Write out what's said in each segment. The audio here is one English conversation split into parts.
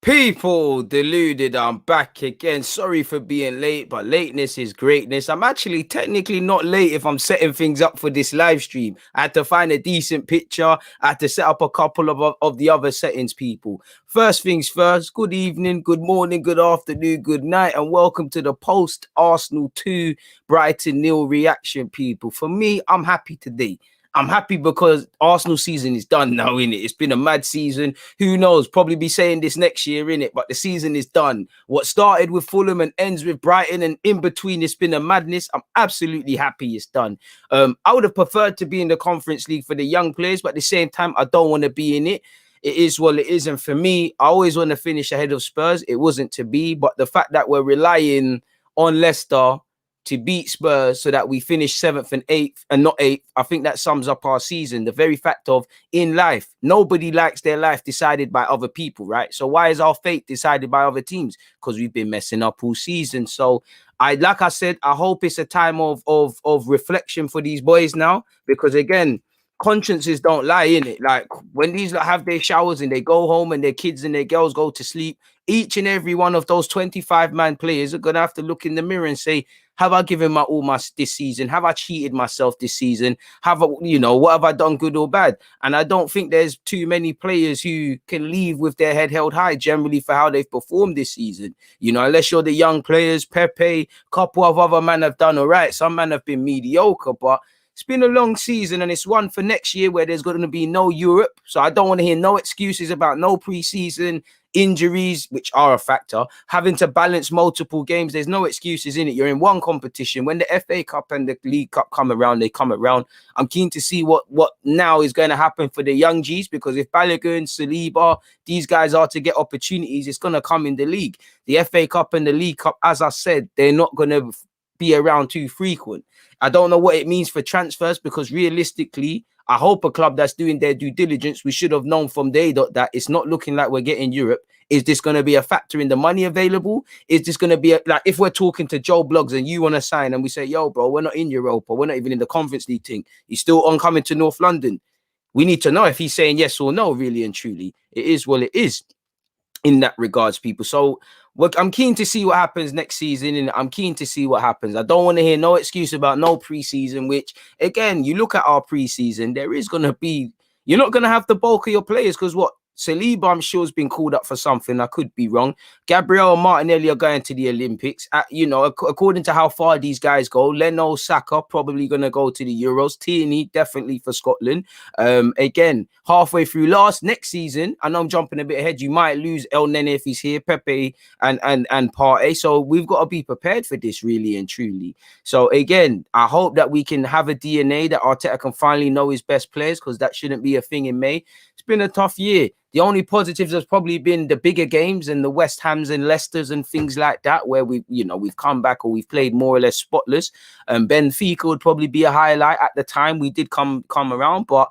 People, deluded, I'm back again. Sorry for being late, but lateness is greatness. I'm actually technically not late if I'm setting things up for this live stream. I had to find a decent picture. I had to set up a couple of the other settings, people. First things first, good evening, good morning, good afternoon, good night, and welcome to the post-Arsenal 2 Brighton 0 reaction, people. For me, I'm happy today. I'm happy because Arsenal season is done now, innit? It's been a mad season. Who knows? Probably be saying this next year, innit? But the season is done. What started with Fulham and ends with Brighton, and in between, it's been a madness. I'm absolutely happy it's done. I would have preferred to be in the Conference League for the young players, but at the same time, I don't want to be in it. It is what it is. And for me, I always want to finish ahead of Spurs. It wasn't to be, but the fact that we're relying on Leicester to beat Spurs so that we finish 7th and 8th and not 8th, I think that sums up our season. The very fact of in life, nobody likes their life decided by other people, right? So why is our fate decided by other teams? Because we've been messing up all season. So like I said, I hope it's a time of reflection for these boys now, because again, consciences don't lie in it. Like when these have their showers and they go home and their kids and their girls go to sleep, each and every one of those 25-man players are gonna have to look in the mirror and say, have I given my all this season? Have I cheated myself this season? Have I, what have I done, good or bad? And I don't think there's too many players who can leave with their head held high generally for how they've performed this season. Unless you're the young players, Pepe, a couple of other men have done all right. Some men have been mediocre, but it's been a long season, and it's one for next year where there's going to be no Europe. So I don't want to hear no excuses about no preseason, injuries, which are a factor, having to balance multiple games. There's no excuses in it. You're in one competition. When the FA Cup and the League Cup come around, they come around. I'm keen to see what now is going to happen for the young Gs, because if Balogun, Saliba, these guys are to get opportunities, it's going to come in the league. The FA Cup and the League Cup, as I said, they're not going to be around too frequent. I don't know what it means for transfers, because realistically, I hope a club that's doing their due diligence, we should have known from day that it's not looking like we're getting Europe. Is this going to be a factor in the money available? Is this going to be like if we're talking to Joe Bloggs and you want to sign and we say, yo, bro, we're not in Europa, we're not even in the Conference League thing. He's still on coming to North London. We need to know if he's saying yes or no, really and truly. It is what it is in that regards, people. So I'm keen to see what happens next season, and I'm keen to see what happens. I don't want to hear no excuse about no preseason, which, again, you look at our preseason, there is going to be, you're not going to have the bulk of your players, because what? Saliba, I'm sure, has been called up for something. I could be wrong. Gabriel and Martinelli are going to the Olympics. According to how far these guys go, Leno, Saka probably going to go to the Euros. Tierney definitely for Scotland. Again, halfway through next season, I know I'm jumping a bit ahead. You might lose El Nene if he's here, Pepe and Partey. So we've got to be prepared for this, really and truly. So again, I hope that we can have a DNA that Arteta can finally know his best players, because that shouldn't be a thing in May. It's been a tough year. The only positives has probably been the bigger games and the West Hams and Leicesters and things like that, where we've come back or we've played more or less spotless. Benfica would probably be a highlight at the time. We did come around, but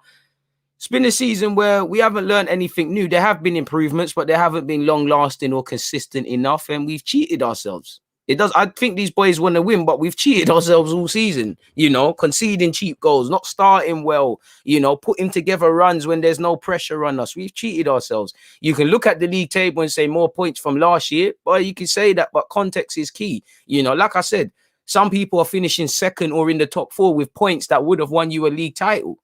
it's been a season where we haven't learned anything new. There have been improvements, but they haven't been long-lasting or consistent enough, and we've cheated ourselves. I think these boys want to win, but we've cheated ourselves all season, conceding cheap goals, not starting well, putting together runs when there's no pressure on us. We've cheated ourselves. You can look at the league table and say more points from last year, but you can say that, but context is key. Like I said, some people are finishing second or in the top 4 with points that would have won you a league title,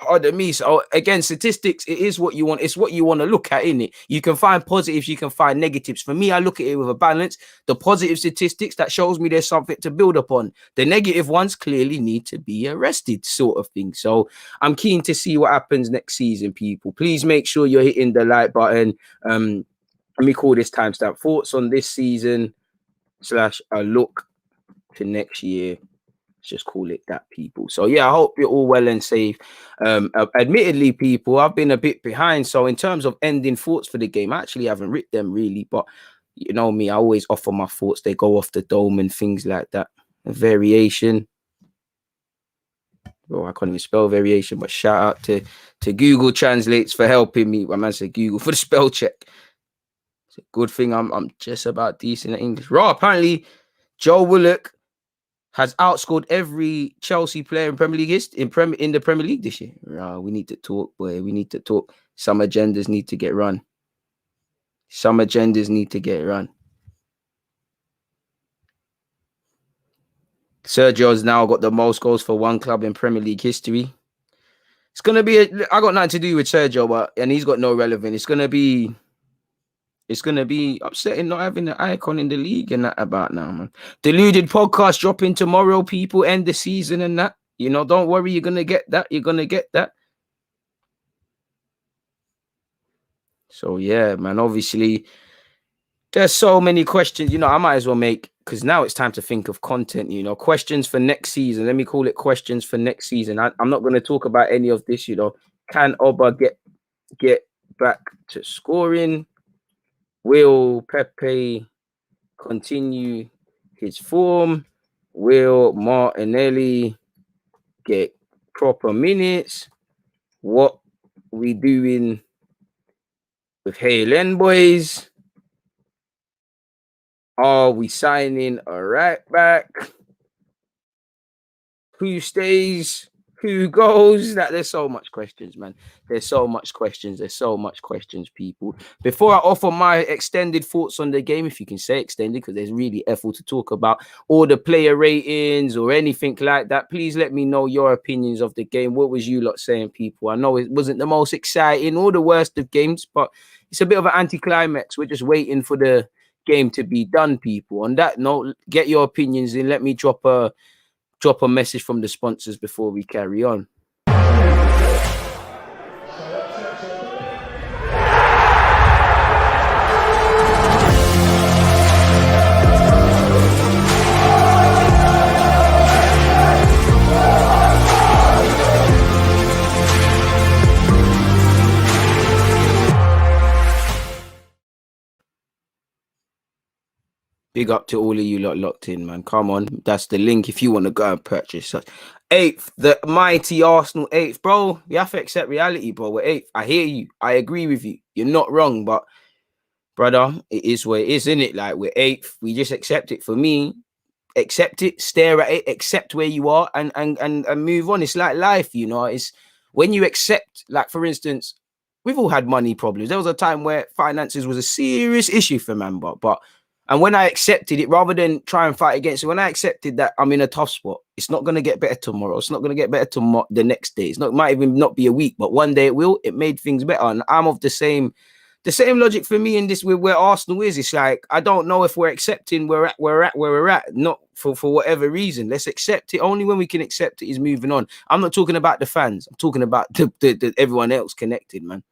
Pardon me. So again, statistics, it is what you want. It's what you want to look at, isn't it? You can find positives, you can find negatives. For me, I look at it with a balance. The positive statistics, that shows me there's something to build upon. The negative ones clearly need to be arrested, sort of thing. So I'm keen to see what happens next season, people. Please make sure you're hitting the like button. Let me call this timestamp. Thoughts on this season / a look to next year. Just call it that, people. So yeah, I hope you're all well and safe. Admittedly, people, I've been a bit behind, so in terms of ending thoughts for the game, I actually haven't written them really, but you know me, I always offer my thoughts. They go off the dome and things like that. A variation. Oh, I can't even spell variation, but shout out to Google Translates for helping me. My man said Google for the spell check. It's a good thing I'm just about decent at English. Right, apparently Joe Willock has outscored every Chelsea player in Premier League in the Premier League this year. We need to talk, boy. We need to talk. Some agendas need to get run. Some agendas need to get run. Sergio's now got the most goals for one club in Premier League history. It's gonna be. I got nothing to do with Sergio, and he's got no relevance. It's gonna be upsetting not having an icon in the league and that about now, man. Deluded podcast dropping tomorrow. People end the season and that. Don't worry. You're gonna get that. You're gonna get that. So yeah, man. Obviously, there's so many questions. I might as well make, because now it's time to think of content. Questions for next season. Let me call it questions for next season. I'm not going to talk about any of this. Can Oba get back to scoring? Will Pepe continue his form? Will Martinelli get proper minutes? What we doing with Halen boys? Are we signing a right back? Who stays? Who goes? There's so much questions, man. There's so much questions, people. Before I offer my extended thoughts on the game, if you can say extended, because there's really effort to talk about, all the player ratings or anything like that, please let me know your opinions of the game. What was you lot saying, people? I know it wasn't the most exciting or the worst of games, but it's a bit of an anticlimax. We're just waiting for the game to be done, people. On that note, get your opinions in. Let me drop a message from the sponsors before we carry on. Big up to all of you lot locked in, man. Come on. That's the link if you want to go and purchase. 8th, the mighty Arsenal 8th. Bro, we have to accept reality, bro. We're 8th. I hear you. I agree with you. You're not wrong, but brother, it is what it is, isn't it? Like, we're 8th. We just accept it. For me, accept it, stare at it, accept where you are and move on. It's like life, It's when you accept, like, for instance, we've all had money problems. There was a time where finances was a serious issue for man, and when I accepted it, rather than try and fight against it, when I accepted that I'm in a tough spot, it's not going to get better tomorrow. It's not going to get better tomorrow, the next day. It might even not be a week, but one day it will. It made things better. And I'm of the same logic for me in this, where Arsenal is. It's like, I don't know if we're accepting where we're at, not for whatever reason. Let's accept it. Only when we can accept it is moving on. I'm not talking about the fans. I'm talking about the everyone else connected, man.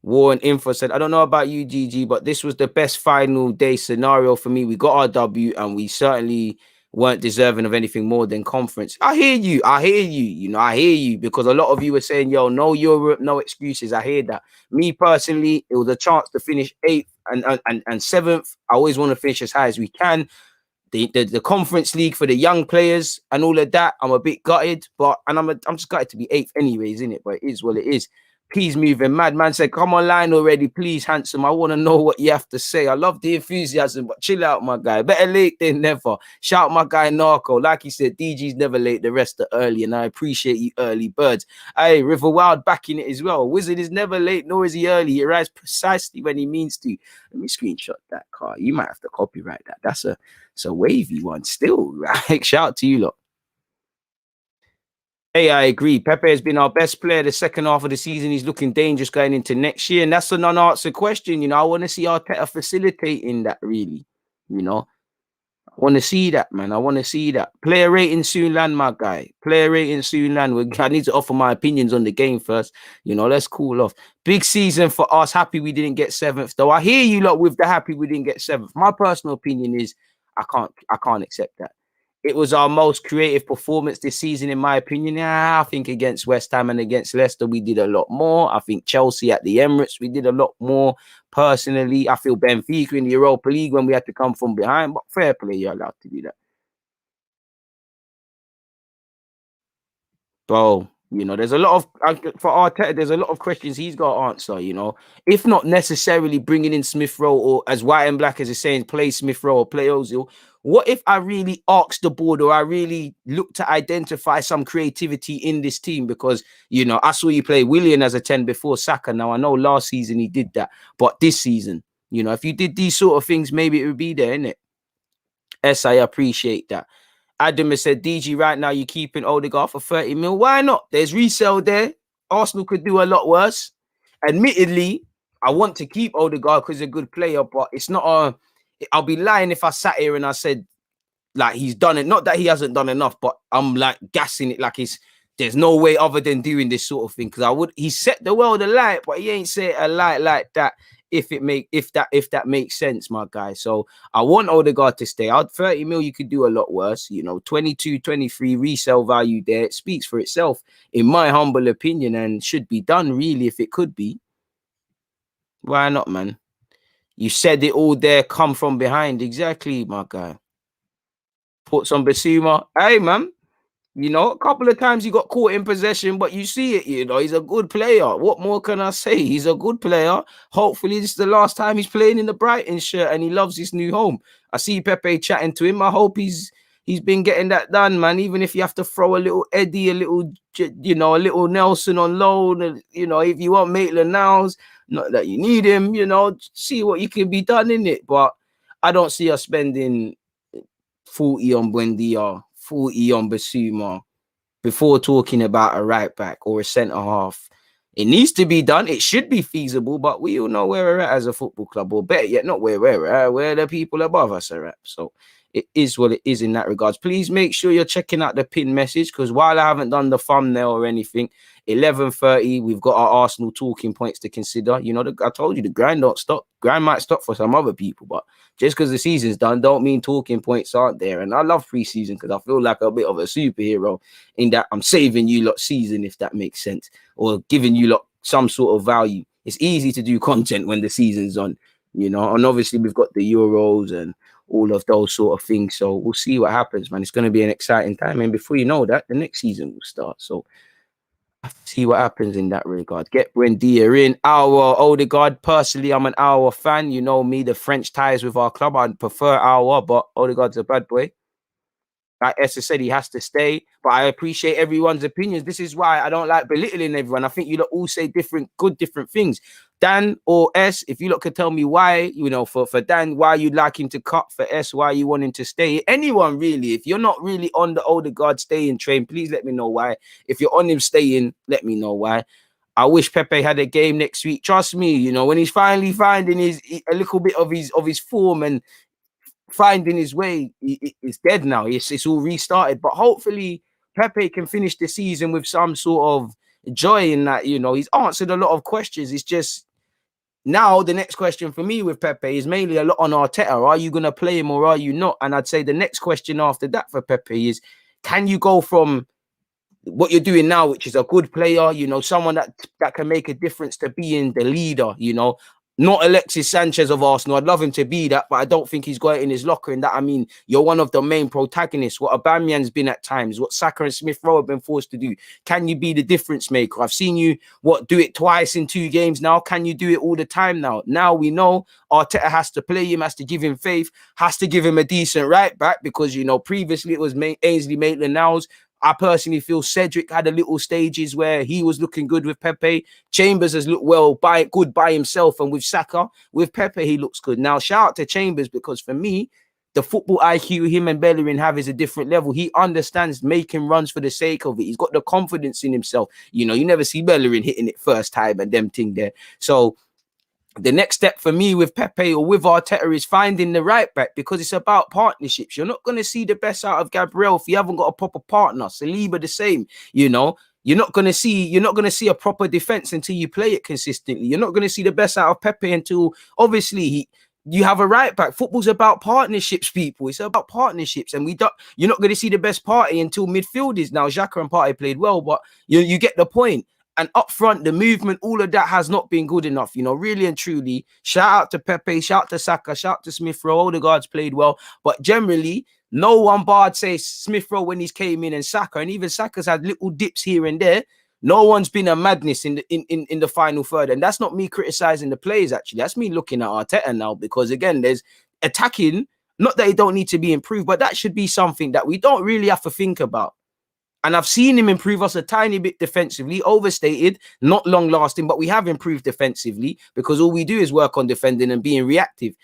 War and Info said, I don't know about you, GG, but this was the best final day scenario for me. We got our W and we certainly weren't deserving of anything more than conference. I hear you. I hear you, because a lot of you were saying, yo, no Europe, no excuses. I hear that. Me personally, it was a chance to finish 8th and 7th. I always want to finish as high as we can. The conference league for the young players and all of that, I'm a bit gutted, I'm just gutted to be 8th anyways, innit? But it is what it is. Please moving mad. Man said, come online already, please, handsome. I want to know what you have to say. I love the enthusiasm, but chill out, my guy. Better late than never. Shout my guy Narco. Like he said, DG's never late, the rest are early, and I appreciate you early birds. Hey, River Wild backing it as well. Wizard is never late, nor is he early. He arrives precisely when he means to. Let me screenshot that car. You might have to copyright that. That's a wavy one still, right? Shout out to you lot. Hey, I agree. Pepe has been our best player the second half of the season. He's looking dangerous going into next year. And that's an unanswered question. I want to see Arteta facilitating that, really. I want to see that, man. I want to see that. Player rating soon land, my guy. Player rating soon land. I need to offer my opinions on the game first. Let's cool off. Big season for us. Happy we didn't get 7th, though. I hear you lot with the happy we didn't get 7th. My personal opinion is I can't accept that. It was our most creative performance this season, in my opinion. I think against West Ham and against Leicester, we did a lot more. I think Chelsea at the Emirates, we did a lot more. Personally, I feel Benfica in the Europa League when we had to come from behind, but fair play, you're allowed to do that. Bro, there's a lot of, for Arteta, there's a lot of questions he's got to answer, If not necessarily bringing in Smith Rowe, or as White and Black as is saying, play Smith Rowe or play Ozil, what if I really asked the board, or I really look to identify some creativity in this team? Because, you know, I saw you play Willian as a 10 before Saka. Now, I know last season he did that, but this season, you know, if you did these sort of things, maybe it would be there, innit? Yes, I appreciate that. Adam has said, DG, right now you're keeping Odegaard for 30 mil. Why not? There's resale there. Arsenal could do a lot worse. Admittedly, I want to keep Odegaard because he's a good player, but it's not a. I'll be lying if I sat here and I said, like, he's done it. Not that he hasn't done enough, but I'm like gassing it like there's no way other than doing this sort of thing. Because he set the world alight, but he ain't set a light like that. If that makes sense, my guy. So I want Odegaard to stay out. 30 mil, you could do a lot worse. You know, 22, 23 resale value there. It speaks for itself, in my humble opinion, and should be done really if it could be. Why not, man? You said it all there. Come from behind. Exactly, my guy. Put some Basuma. Hey, man. You know, a couple of times he got caught in possession, but you see it, you know, he's a good player. What more can I say? He's a good player. Hopefully, this is the last time he's playing in the Brighton shirt and he loves his new home. I see Pepe chatting to him. I hope he's been getting that done, man. Even if you have to throw a little Eddie, a little, you know, a little Nelson on loan, you know, if you want Maitland-Niles, not that you need him, you know, see what you can be done in it. But I don't see us spending 40 on Buendia, 40 on Basuma before talking about a right back or a centre half. It needs to be done. It should be feasible, but we all know where we're at as a football club, or better yet, not where we're at, where the people above us are at. So it is what it is in that regards. Please make sure you're checking out the pin message, because while I haven't done the thumbnail or anything, 11:30, we've got our Arsenal talking points to consider. You know, I told you the grind don't stop. Grind might stop for some other people, but just because the season's done don't mean talking points aren't there. And I love pre-season because I feel like a bit of a superhero in that I'm saving you lot season, if that makes sense, or giving you lot some sort of value. It's easy to do content when the season's on, you know, and obviously we've got the Euros and all of those sort of things. So we'll see what happens, man. It's going to be an exciting time. And before you know that, the next season will start. So see what happens in that regard. Get Buendia in. Our Odegaard, personally, I'm an Our fan. You know me, the French ties with our club. I'd prefer Our, but Odegaard's a bad boy. Like Esther said, he has to stay. But I appreciate everyone's opinions. This is why I don't like belittling everyone. I think you lot all say different things. Dan or S, if you lot could tell me why, you know, for Dan, why you'd like him to cut, for S, why you want him to stay. Anyone really, if you're not really on the Odegaard staying train, please let me know why. If you're on him staying, let me know why. I wish Pepe had a game next week. Trust me, you know, when he's finally finding a little bit of his form and finding his way, it's dead now. It's all restarted. But hopefully Pepe can finish the season with some sort of joy in that. You know, he's answered a lot of questions. It's just now the next question for me with Pepe is mainly a lot on Arteta. Are you going to play him or are you not? And I'd say the next question after that for Pepe is, can you go from what you're doing now, which is a good player, you know, someone that can make a difference, to being the leader, you know, not Alexis Sanchez of Arsenal. I'd love him to be that, but I don't think he's got it in his locker. In that, I mean, you're one of the main protagonists. What Aubameyang's been at times, what Saka and Smith Rowe have been forced to do. Can you be the difference maker? I've seen you do it twice in 2 games now. Can you do it all the time now? Now we know Arteta has to play him, has to give him faith, has to give him a decent right back, because, you know, previously it was Ainsley Maitland-Niles. I personally feel Cedric had a little stages where he was looking good with Pepe. Chambers has looked good by himself, and with Saka, with Pepe, he looks good. Now, shout out to Chambers, because for me, the football IQ him and Bellerin have is a different level. He understands making runs for the sake of it. He's got the confidence in himself. You know, you never see Bellerin hitting it first time and them thing there. So the next step for me with Pepe or with Arteta is finding the right back, because it's about partnerships. You're not going to see the best out of Gabriel if you haven't got a proper partner. Saliba the same, you know. You're not going to see a proper defense until you play it consistently. You're not going to see the best out of Pepe until obviously you have a right back. Football's about partnerships, people. It's about partnerships, and you're not going to see the best party until midfielders. Now, Xhaka and Partey played well, but you get the point. And up front, the movement, all of that has not been good enough, you know, really and truly. Shout out to Pepe, shout out to Saka, shout out to Smith Rowe. Odegaard's played well, but generally, no one barred, say, Smith Rowe when he's came in, and Saka, and even Saka's had little dips here and there. No one's been a madness in the final third, and that's not me criticizing the players. Actually, that's me looking at Arteta now, because again, there's attacking. Not that it don't need to be improved, but that should be something that we don't really have to think about. And I've seen him improve us a tiny bit defensively, overstated, not long lasting, but we have improved defensively because all we do is work on defending and being reactive.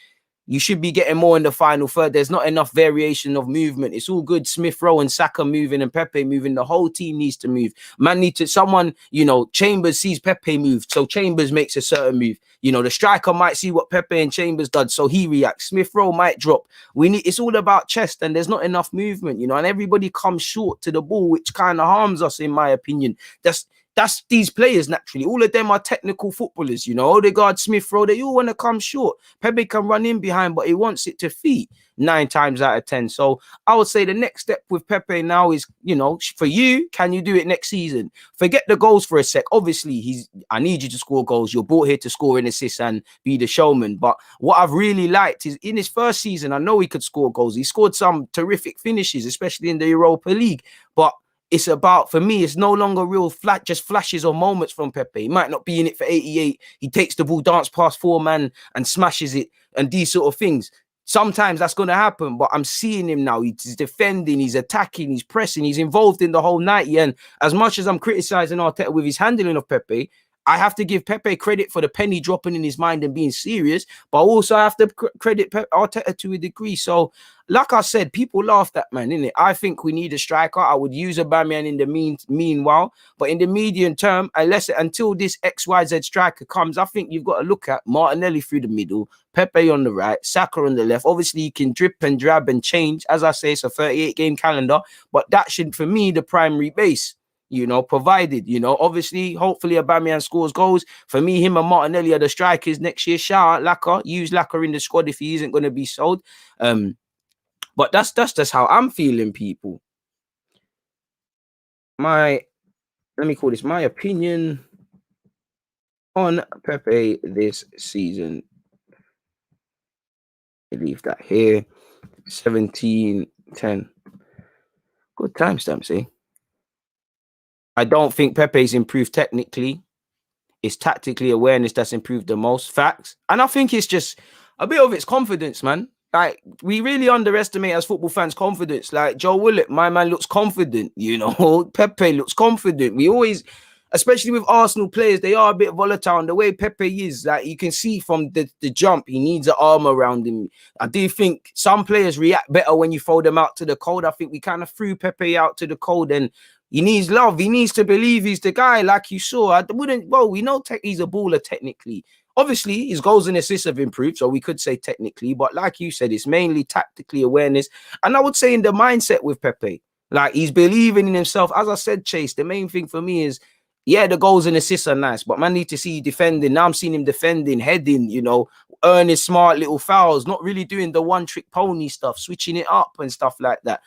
You should be getting more in the final third. There's not enough variation of movement. It's all good. Smith Rowe and Saka moving and Pepe moving. The whole team needs to move. Man need to, someone, Chambers sees Pepe move, so Chambers makes a certain move. The striker might see what Pepe and Chambers does, so he reacts. Smith Rowe might drop. It's all about chest, and there's not enough movement, and everybody comes short to the ball, which kind of harms us, in my opinion. That's these players naturally. All of them are technical footballers, Odegaard, Smith Rowe, they all want to come short. Pepe can run in behind, but he wants it to feet 9 times out of 10. So I would say the next step with Pepe now is, for you, can you do it next season? Forget the goals for a sec. Obviously, I need you to score goals. You're brought here to score and assist and be the showman. But what I've really liked is in his first season, I know he could score goals. He scored some terrific finishes, especially in the Europa League. But it's about, for me, it's no longer real just flashes or moments from Pepe. He might not be in it for 88. He takes the ball, dance past 4 man and smashes it and these sort of things. Sometimes that's going to happen, but I'm seeing him now. He's defending, he's attacking, he's pressing, he's involved in the whole 90. And as much as I'm criticizing Arteta with his handling of Pepe, I have to give Pepe credit for the penny dropping in his mind and being serious, but also I have to credit Arteta to a degree. So, like I said, people laughed at, man, innit? I think we need a striker. I would use Aubameyang in the meanwhile, but in the medium term, until this XYZ striker comes, I think you've got to look at Martinelli through the middle, Pepe on the right, Saka on the left. Obviously, you can drip and drab and change. As I say, it's a 38-game calendar, but that should, for me, the primary base. Provided, obviously, hopefully Aubameyang scores goals. For me, him and Martinelli are the strikers next year. Shout out Laka. Use Laka in the squad if he isn't going to be sold. But that's just how I'm feeling, people. Let me call this my opinion on Pepe this season. I leave that here. 17:10. Good timestamp, see? I don't think Pepe's improved technically. It's tactically awareness that's improved the most. Facts. And I think it's just a bit of its confidence, man. Like, we really underestimate as football fans confidence. Like, Joe Willock, my man, looks confident, Pepe looks confident. We always, especially with Arsenal players, they are a bit volatile. And the way Pepe is, like, you can see from the jump, he needs an arm around him. I do think some players react better when you throw them out to the cold. I think we kind of threw Pepe out to the cold, and he needs love. He needs to believe he's the guy, like you saw. We know he's a baller technically. Obviously, his goals and assists have improved, so we could say technically. But like you said, it's mainly tactically awareness. And I would say in the mindset with Pepe, like, he's believing in himself. As I said, Chase, the main thing for me is, yeah, the goals and assists are nice, but man need to see defending. Now I'm seeing him defending, heading, earning smart little fouls, not really doing the one-trick pony stuff, switching it up and stuff like that,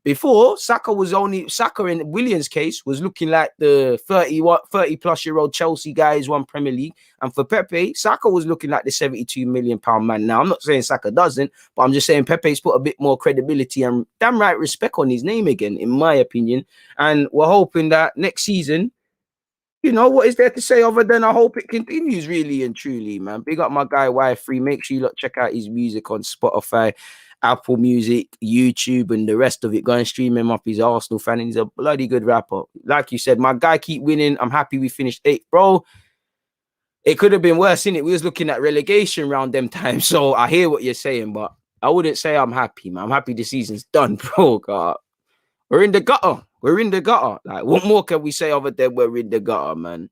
Before, Saka in Williams' case was looking like the 30-plus-year-old Chelsea guy who's won Premier League. And for Pepe, Saka was looking like the £72 million man. Now, I'm not saying Saka doesn't, but I'm just saying Pepe's put a bit more credibility and damn right respect on his name again, in my opinion. And we're hoping that next season, what is there to say other than I hope it continues, really and truly, man. Big up my guy, Y3. Make sure you check out his music on Spotify, Apple Music, YouTube, and the rest of it. Go and stream him up. He's an Arsenal fan, and he's a bloody good rapper. Like you said, my guy keep winning. I'm happy we finished 8th, bro. It could have been worse, innit? We was looking at relegation around them times, so I hear what you're saying, but I wouldn't say I'm happy, man. I'm happy the season's done, bro. God. We're in the gutter. We're in the gutter. Like, what more can we say other than we're in the gutter, man?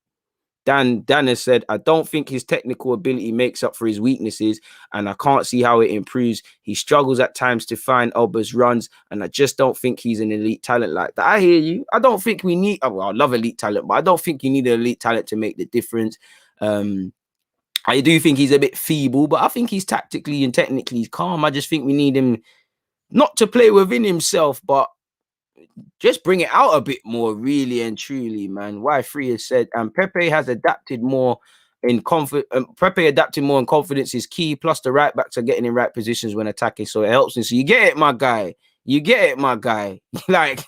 Dan has said, I don't think his technical ability makes up for his weaknesses, and I can't see how it improves. He struggles at times to find Alba's runs, and I just don't think he's an elite talent like that. I hear you. I don't think we need, I love elite talent, but I don't think you need an elite talent to make the difference. I do think he's a bit feeble, but I think he's tactically and technically he's calm. I just think we need him not to play within himself, but just bring it out a bit more, really and truly, man. Y3 has said, and Pepe has adapted more in confidence. Pepe adapting more in confidence is key. Plus, the right backs are getting in right positions when attacking, so it helps him. So you get it, my guy. You get it, my guy. Like,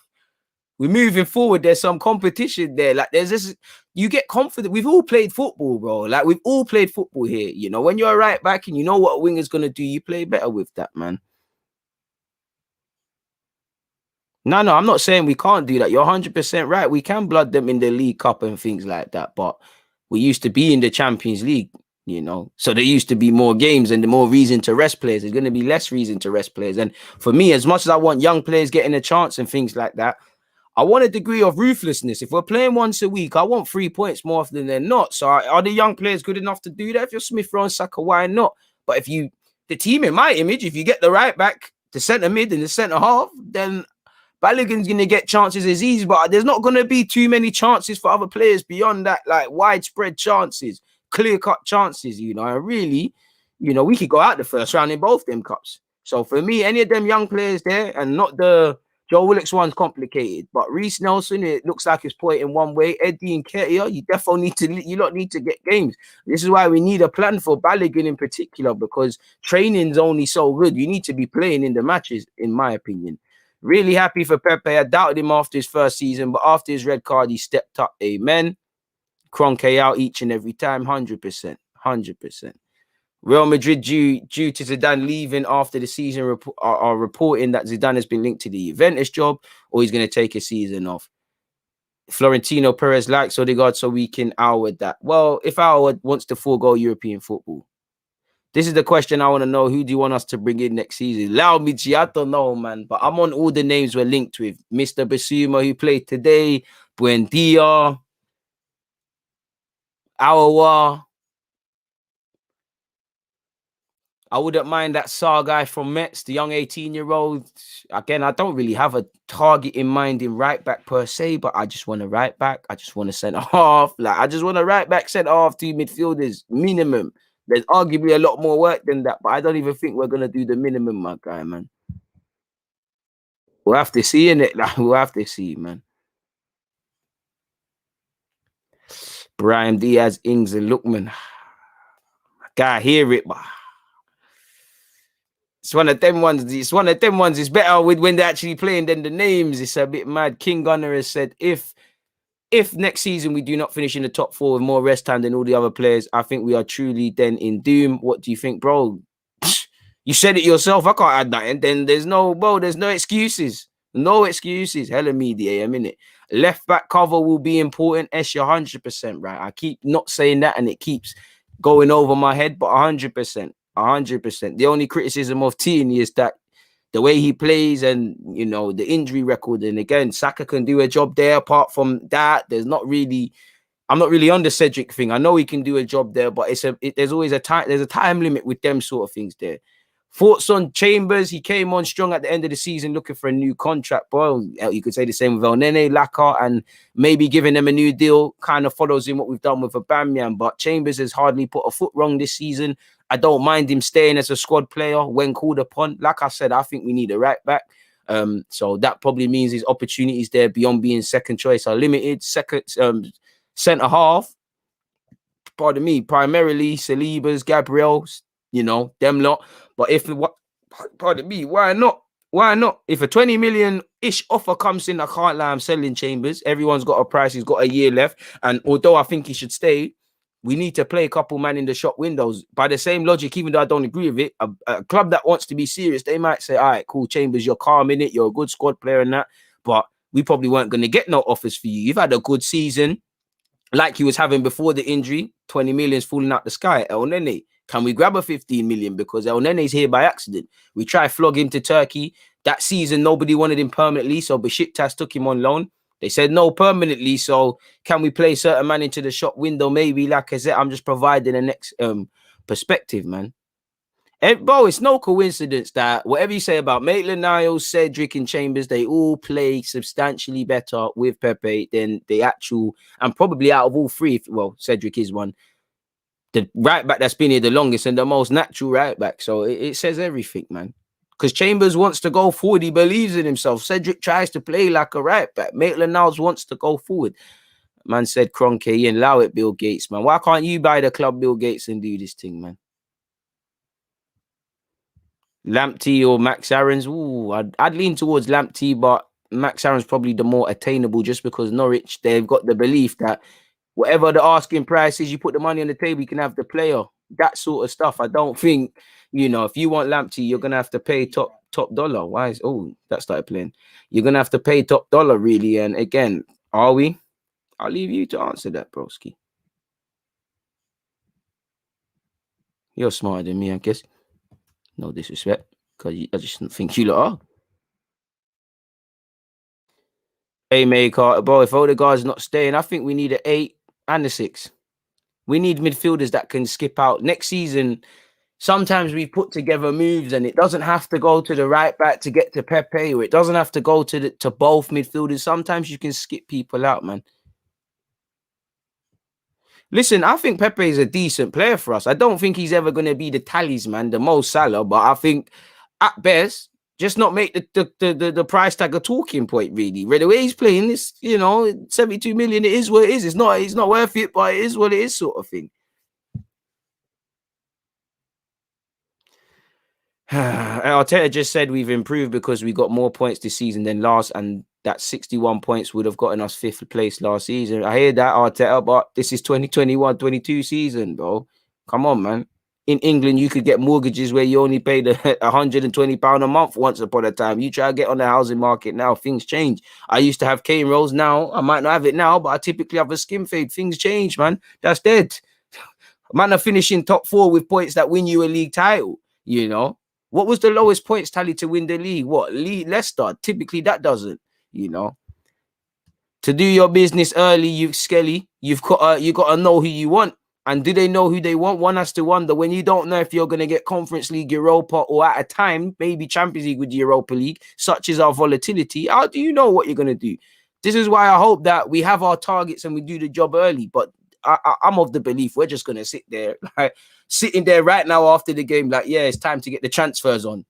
We're moving forward. There's some competition there. Like there's this, you get confident. We've all played football, bro. Like we've all played football here. You know, when you're a right back and you know what a winger's gonna do, you play better with that, man. No, no, I'm not saying we can't do that. You're 100% right. We can blood them in the League Cup and things like that. But we used to be in the Champions League, you know. So there used to be more games and the more reason to rest players. There's going to be less reason to rest players. And for me, as much as I want young players getting a chance and things like that, I want a degree of ruthlessness. If we're playing once a week, I want 3 points more often than not. So are the young players good enough to do that? If you're Smith Rowe and Saka, why not? But if you, the team in my image, if you get the right back, the centre mid and the centre half, then Balogun's going to get chances as easy, but there's not going to be too many chances for other players beyond that, like widespread chances, clear-cut chances, you know. And really, you know, we could go out the first round in both them cups. So for me, any of them young players there, and not the Joe Willock's one's complicated, but Reece Nelson, it looks like it's pointing one way. Eddie and Ketia, you definitely need to, you lot need to get games. This is why we need a plan for Balogun in particular, because training's only so good. You need to be playing in the matches, in my opinion. Really happy for Pepe. I doubted him after his first season, but after his red card, he stepped up. Amen. Kroenke out each and every time, 100%. 100%. Real Madrid, due to Zidane leaving after the season, are reporting that Zidane has been linked to the Juventus job, or he's going to take a season off. Florentino Perez likes Odegaard, so we can with that. Well, if Howard wants to forego European football, this is the question I want to know. Who do you want us to bring in next season? Allow me, G. I don't know, man. But I'm on all the names we're linked with. Mr. Basuma, who played today. Buendia. Awawa. I wouldn't mind that Sar guy from Mets, the young 18-year-old. Again, I don't really have a target in mind in right back per se, but I just want a right back. I just want a centre half. Like, I just want a right back, centre half, two midfielders, minimum. There's arguably a lot more work than that, but I don't even think we're going to do the minimum, my guy, man. We'll have to see, innit? Like, we'll have to see, man. Brian Diaz, Ings, and Lookman. I can't hear it, but it's one of them ones. It's one of them ones. It's better with when they're actually playing than the names. It's a bit mad. King Gunner has said, if next season we do not finish in the top four with more rest time than all the other players, I think we are truly then in doom. What do you think, bro? You said it yourself. I can't add that. And then there's no excuses. No excuses. Hella media, a minute. Left back cover will be important. You're 100% right. I keep not saying that and it keeps going over my head, but 100%. 100%. The only criticism of Tierney is that the way he plays and, you know, the injury record. And again, Saka can do a job there. Apart from that, there's not really, I'm not really on the Cedric thing. I know he can do a job there, but there's always a time, there's a time limit with them sort of things there. Thoughts on Chambers? He came on strong at the end of the season looking for a new contract. Bro, you could say the same with El Nene, Laka, and maybe giving them a new deal kind of follows in what we've done with Aubameyang. But Chambers has hardly put a foot wrong this season. I don't mind him staying as a squad player when called upon. Like I said, I think we need a right back. So that probably means his opportunities there beyond being second choice are limited. Second centre half, pardon me, primarily Salibas, Gabriels, you know, them lot. But if pardon me, why not? Why not? If a 20 million-ish offer comes in, I can't lie, I'm selling Chambers. Everyone's got a price. He's got a year left. And although I think he should stay, we need to play a couple man in the shop windows. By the same logic, even though I don't agree with it, a club that wants to be serious, they might say, all right, cool, Chambers, you're calm in it. You're a good squad player and that. But we probably weren't going to get no offers for you. You've had a good season like he was having before the injury. 20 million's falling out the sky. El Nene, can we grab a 15 million? Because El Nene's here by accident. We try flog him to Turkey. That season, nobody wanted him permanently, so Besiktas took him on loan. They said no permanently, so can we play certain man into the shop window? Maybe, like I said, I'm just providing the next perspective, man. Bro, it's no coincidence that whatever you say about Maitland-Niles, Cedric, and Chambers, they all play substantially better with Pepe than the actual, and probably out of all three, well, Cedric is one, the right back that's been here the longest and the most natural right back. So it says everything, man. Because Chambers wants to go forward. He believes in himself. Cedric tries to play like a right back. Maitland-Niles wants to go forward. Man said Kroenke and allow it, Bill Gates, man. Why can't you buy the club, Bill Gates, and do this thing, man? Lamptey or Max Aarons? Ooh, I'd lean towards Lamptey, but Max Aaron's probably the more attainable, just because Norwich, they've got the belief that whatever the asking price is, you put the money on the table, you can have the player. That sort of stuff. I don't think, if you want Lamptey, you're gonna have to pay top dollar. Why is that started playing? You're gonna have to pay top dollar, really. And again, are we? I'll leave you to answer that, broski. You're smarter than me, I guess. No disrespect, because I just don't think you lot are. Maker, bro, if Odegaard's not staying, I think we need an 8 and a 6. We need midfielders that can skip out. Next season, sometimes we put together moves and it doesn't have to go to the right back to get to Pepe, or it doesn't have to go to both midfielders. Sometimes you can skip people out, man. Listen, I think Pepe is a decent player for us. I don't think he's ever going to be the talisman, the Mo Salah, but I think at best, just not make the price tag a talking point, really. The way he's playing, this, 72 million, it is what it is. It's not worth it, but it is what it is, sort of thing. Arteta just said we've improved because we got more points this season than last, and that 61 points would have gotten us 5th place last season. I hear that, Arteta, but this is 2021-22 season, bro. Come on, man. In England, you could get mortgages where you only paid £120 a month once upon a time. You try to get on the housing market now, things change. I used to have cane rolls. Now I might not have it now, but I typically have a skim fade. Things change, man. That's dead. Man are finishing top 4 with points that win you a league title, What was the lowest points tally to win the league? What? Leicester. Typically, that doesn't, To do your business early, you've got to know who you want. And do they know who they want? One has to wonder, when you don't know if you're going to get Conference League, Europa, or at a time, maybe Champions League with the Europa League, such as our volatility, how do you know what you're going to do? This is why I hope that we have our targets and we do the job early. But I'm of the belief we're just going to sit there, sitting there right now after the game, it's time to get the transfers on.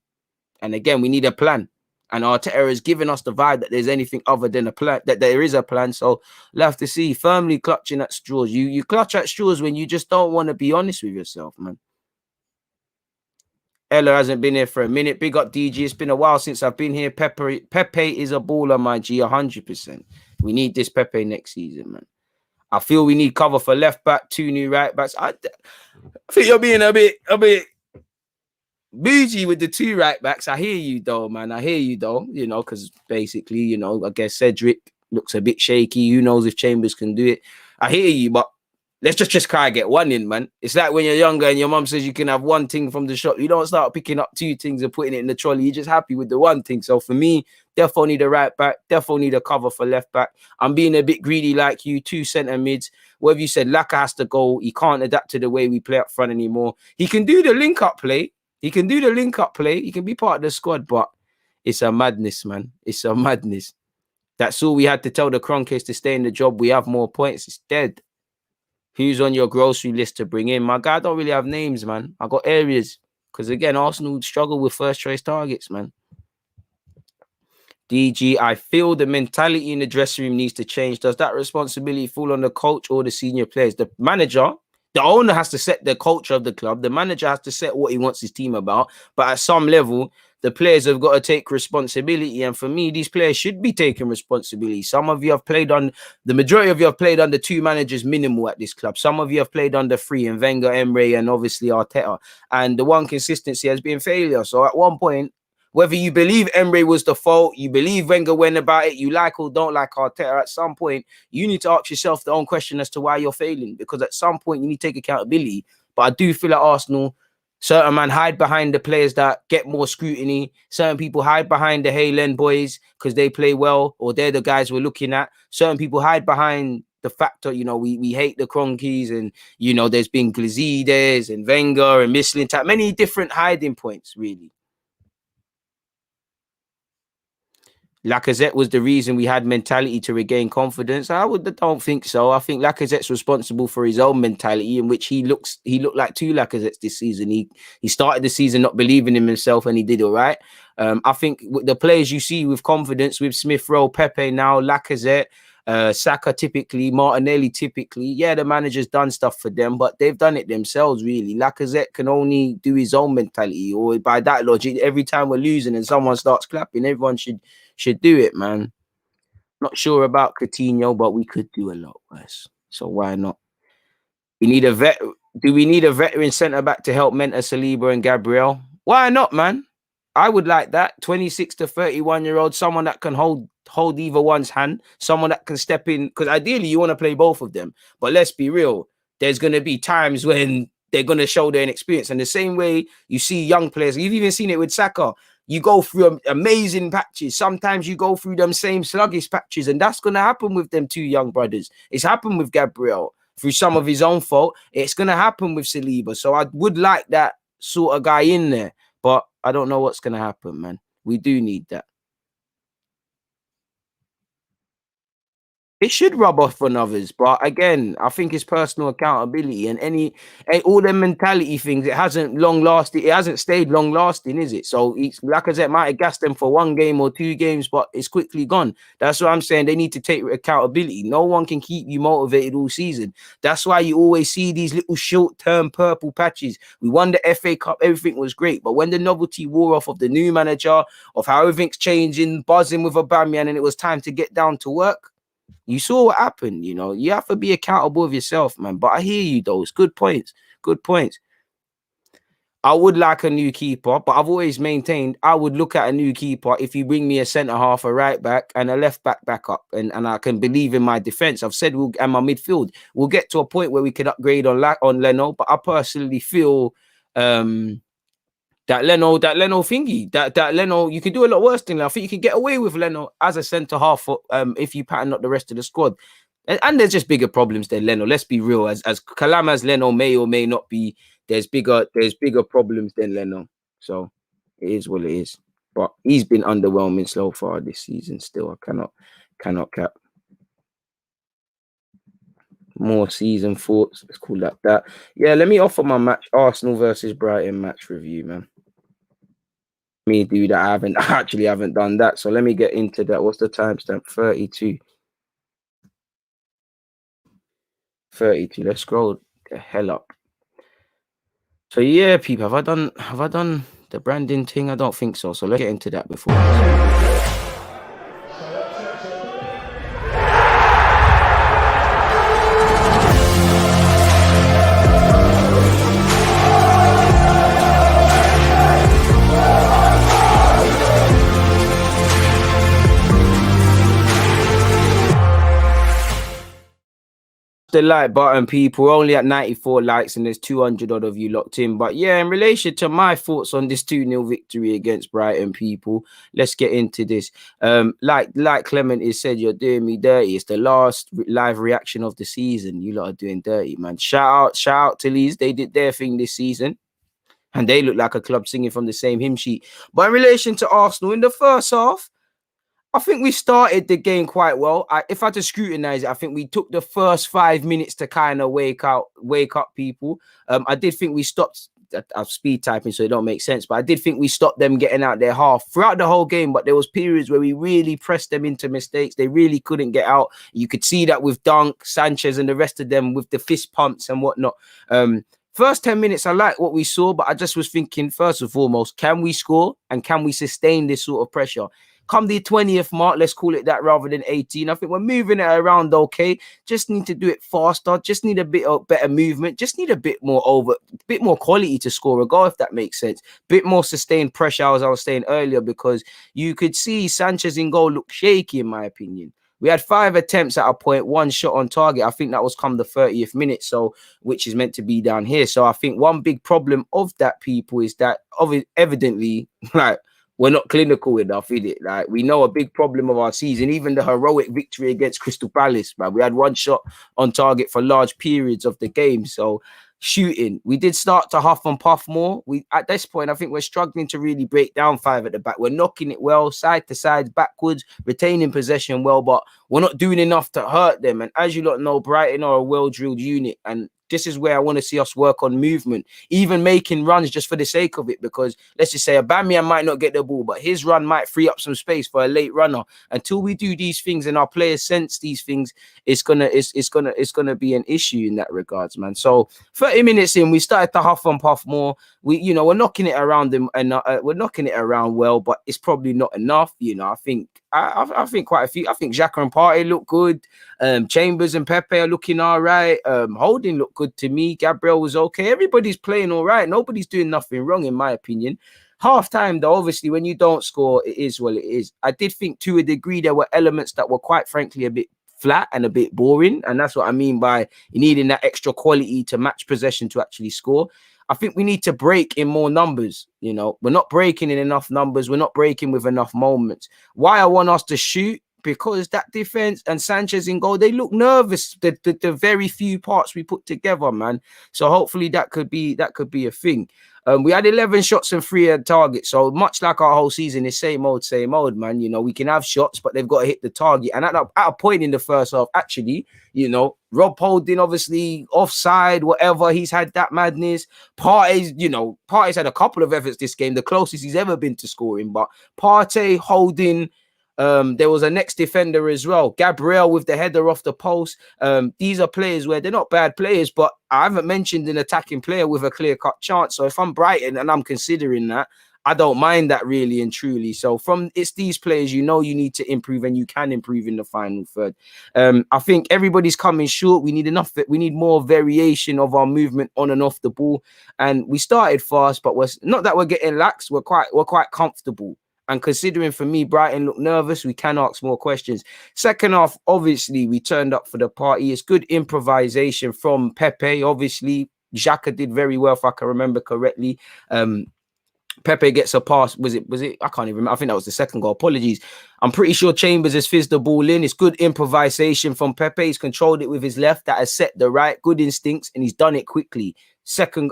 And again, we need a plan. And Arteta has given us the vibe that there's anything other than a plan, that there is a plan. So we'll have to see. Firmly clutching at straws. You clutch at straws when you just don't want to be honest with yourself, man. Ella hasn't been here for a minute. Big up, DG. It's been a while since I've been here. Pepe is a baller, my G, 100%. We need this Pepe next season, man. I feel we need cover for left back, 2 new right backs. I think you're being a bit bougie with the 2 right backs. I hear you though, man. I hear you though, because basically, I guess Cedric looks a bit shaky. Who knows if Chambers can do it? I hear you, but let's just try to get one in, man. It's like when you're younger and your mum says you can have one thing from the shop. You don't start picking up 2 things and putting it in the trolley. You're just happy with the one thing. So for me, definitely need a right back. Definitely need a cover for left back. I'm being a bit greedy like you. 2 centre mids. Whatever you said, Laka has to go. He can't adapt to the way we play up front anymore. He can do the link-up play. He can be part of the squad, but it's a madness, man. It's a madness. That's all we had to tell the Kroenkes to stay in the job. We have more points. It's dead. Who's on your grocery list to bring in? My guy, I don't really have names, man. I got areas. Because again, Arsenal struggle with first choice targets, man. DG, I feel the mentality in the dressing room needs to change. Does that responsibility fall on the coach or the senior players? The manager, the owner has to set the culture of the club. The manager has to set what he wants his team about. But at some level, the players have got to take responsibility. And for me, these players should be taking responsibility. Some of you have played on, the majority of you have played under 2 managers minimal at this club. Some of you have played under 3, and Wenger, Emre, and obviously Arteta. And the one consistency has been failure. So at one point, whether you believe Emre was the fault, you believe Wenger went about it, you like or don't like Arteta, at some point, you need to ask yourself the own question as to why you're failing. Because at some point, you need to take accountability. But I do feel at Arsenal, certain man hide behind the players that get more scrutiny. Certain people hide behind the Haylen boys because they play well, or they're the guys we're looking at. Certain people hide behind the fact that, we hate the Kroenkes, and, there's been Glazides and Wenger and Mislintat, many different hiding points, really. Lacazette was the reason we had mentality to regain confidence. I don't think so. I think Lacazette's responsible for his own mentality, in which he looked like 2 Lacazettes this season. He started the season not believing in himself, and he did all right. I think the players you see with confidence, with Smith Rowe, Pepe now, Lacazette, Saka typically, Martinelli typically. Yeah, the manager's done stuff for them, but they've done it themselves, really. Lacazette can only do his own mentality, or by that logic, every time we're losing and someone starts clapping, everyone should do it, man. Not sure about Coutinho, but we could do a lot worse. So why not? We need a vet. Do we need a veteran centre back to help mentor Saliba and Gabriel? Why not, man? I would like that. 26 to 31-year-old, someone that can hold either one's hand, someone that can step in. Because ideally, you want to play both of them. But let's be real. There's going to be times when they're going to show their inexperience. And the same way you see young players, you've even seen it with Saka. You go through amazing patches. Sometimes you go through them same sluggish patches. And that's going to happen with them two young brothers. It's happened with Gabriel through some of his own fault. It's going to happen with Saliba. So I would like that sort of guy in there. But I don't know what's going to happen, man. We do need that. It should rub off on others, but again, I think it's personal accountability and all the mentality things. It hasn't long lasted. It hasn't stayed long lasting, is it? So it's like I said, might have gassed them for 1 game or 2 games, but it's quickly gone. That's what I'm saying. They need to take accountability. No one can keep you motivated all season. That's why you always see these little short-term purple patches. We won the FA Cup, everything was great, but when the novelty wore off of the new manager, of how everything's changing, buzzing with Aubameyang, and it was time to get down to work. You saw what happened, you know. You have to be accountable of yourself, man. But I hear you, though. It's good points. Good points. I would like a new keeper, but I've always maintained I would look at a new keeper if you bring me a centre half, a right back, and a left back up, and I can believe in my defence. I've said and my midfield. We'll get to a point where we can upgrade on Leno, but I personally feel that Leno thingy, that Leno, you can do a lot worse than that. I think you can get away with Leno as a centre half if you pattern up the rest of the squad. And there's just bigger problems than Leno. Let's be real. As Kalam as Leno may or may not be, there's bigger problems than Leno. So it is what it is. But he's been underwhelming so far this season. Still, I cannot cap. More season thoughts. Let's call that. Yeah, let me offer my match, Arsenal versus Brighton match review, man. Me do that. I actually haven't done that. So let me get into that. What's the timestamp? 32. Let's scroll the hell up. So yeah, people, have I done the branding thing? I don't think so. So let's get into that before. The like button, people. We're only at 94 likes and there's 200 odd of you locked in. But yeah, in relation to my thoughts on this 2-0 victory against Brighton, people, let's get into this. Like Clement has said, you're doing me dirty. It's the last live reaction of the season. You lot are doing dirty, man. Shout out to Leeds. They did their thing this season and they look like a club singing from the same hymn sheet. But in relation to Arsenal, in the first half, I think we started the game quite well. If I had to scrutinize it, I think we took the first 5 minutes to kind of wake up people. I did think we stopped. I'm speed typing, so it don't make sense. But I did think we stopped them getting out their half throughout the whole game. But there was periods where we really pressed them into mistakes. They really couldn't get out. You could see that with Dunk, Sanchez, and the rest of them with the fist pumps and whatnot. First 10 minutes, I like what we saw, but I just was thinking, first and foremost, can we score and can we sustain this sort of pressure? Come the 20th mark, let's call it that rather than 18. I think we're moving it around okay. Just need to do it faster. Just need a bit of better movement. Just need a bit more quality to score a goal, if that makes sense. Bit more sustained pressure, as I was saying earlier, because you could see Sanchez in goal look shaky, in my opinion. We had 5 attempts at a point, 1 shot on target. I think that was come the 30th minute, so which is meant to be down here. So I think one big problem of that, people, is that evidently, like, we're not clinical enough, is it? Like, we know a big problem of our season, even the heroic victory against Crystal Palace, man. We had 1 shot on target for large periods of the game. So shooting, we did start to huff and puff more. At this point, I think we're struggling to really break down 5 at the back. We're knocking it well, side to side, backwards, retaining possession well, but we're not doing enough to hurt them. And as you lot know, Brighton are a well-drilled unit, and this is where I want to see us work on movement, even making runs just for the sake of it. Because let's just say Aubameyang might not get the ball, but his run might free up some space for a late runner. Until we do these things and our players sense these things, it's gonna be an issue in that regards, man. So 30 minutes in, we started to huff and puff more. We're knocking it around them, and we're knocking it around well, but it's probably not enough. I think quite a few. I think Xhaka and Partey look good. Chambers and Pepe are looking all right. Holding looked good to me. Gabriel was okay. Everybody's playing all right. Nobody's doing nothing wrong, in my opinion. Half time, though, obviously, when you don't score, it is what it is. I did think to a degree there were elements that were quite frankly a bit flat and a bit boring. And that's what I mean by needing that extra quality to match possession to actually score. I think we need to break in more numbers. We're not breaking in enough numbers. We're not breaking with enough moments. Why I want us to shoot? Because that defense and Sanchez in goal, they look nervous. The very few parts we put together, man. So hopefully that could be a thing. We had 11 shots and 3 at target. So much like our whole season is same old, man. We can have shots, but they've got to hit the target. And at a point in the first half, actually, Rob Holding, obviously offside, whatever. He's had that madness. Partey's had a couple of efforts this game, the closest he's ever been to scoring. But Partey, Holding, there was a next defender as well, Gabriel with the header off the post. These are players where they're not bad players, but I haven't mentioned an attacking player with a clear-cut chance. So if I'm Brighton and I'm considering that, I don't mind that really and truly. So it's these players, you need to improve, and you can improve in the final third. I think everybody's coming short. We need more variation of our movement on and off the ball. And we started fast, but we're not that we're getting lax. We're quite comfortable. And considering for me, Brighton look nervous, we can ask more questions. Second half, obviously, we turned up for the party. It's good improvisation from Pepe. Obviously, Xhaka did very well, if I can remember correctly. Pepe gets a pass. Was it? I can't even remember. I think that was the second goal. Apologies. I'm pretty sure Chambers has fizzed the ball in. It's good improvisation from Pepe. He's controlled it with his left. That has set the right. Good instincts, and he's done it quickly.